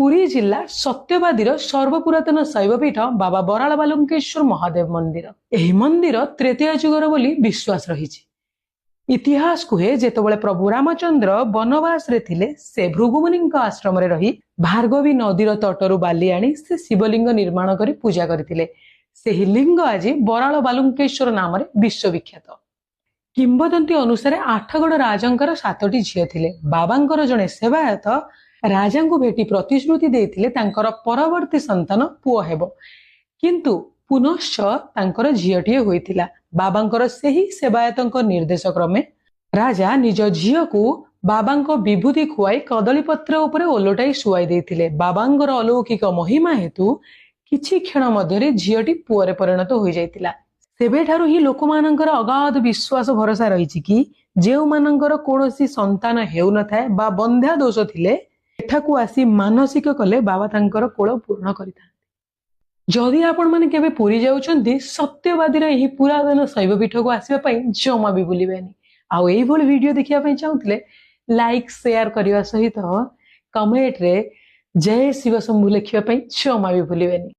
पुरी जिला सत्यवादी सर्वपुरातन शैवपीठ बाबा बराल बालुंकेश्वर महादेव मंदिर। यह मंदिर तृतीय जुगर बोली विश्वास रही। इतिहास कहे जेतबेले प्रभु रामचंद्र वनवास रे थिले से भृगुमुनि आश्रम रे रही भार्गवी नदीर तटरू बाली आनी से शिवलिंग निर्माण करी पूजा करथिले। सेही लिंग आज बराल बालुंकेश्वर नाम रे विश्वविख्यात। किंबदंती अनुसार आठगड़ राजंकर 7टी झियो थिले। बाबांकर जणे सेवायत राजा को भेटी प्रतिश्रुति देथिले तांकर परवर्ती संतान पुओ हेबो, किंतु पुनश्च तांकर झियोटिए होइतिला। बाबांकर सेही सेवायतंक निर्देश क्रमे राजा निज झियो को बाबांक विभूति खुआई कदली पत्र उपरे ओलटाई शुआई देथिले। बाबांकर अलौकिक महिमा हेतु किछि क्षण मध्यरे झियोटी पुओरे परिणत होई जाइतिला। सेबेठारु ही लोकमानंकर अगाध विश्वास भरोसा रहिछि कि जेउ मानंकर कोनोसी संतान हेउ न थाए बा बंध्या दोष थिले एठाकू आसी मानसिक कले बाबा तांकर कोळ पूर्ण करिता। जदि आपण माने केबे पुरी जाउछन्ती सत्यवादीर एही पुरातन शैवपीठ को आसीबा पई जमा भी भूलिबेनी। आउ एही भली वीडियो देखिया पई चाहुतले लाइक शेयर करिवा सहित कमेंट रे जय शिव शंभु लिखिबा पई जमा भी भूलिबेनी।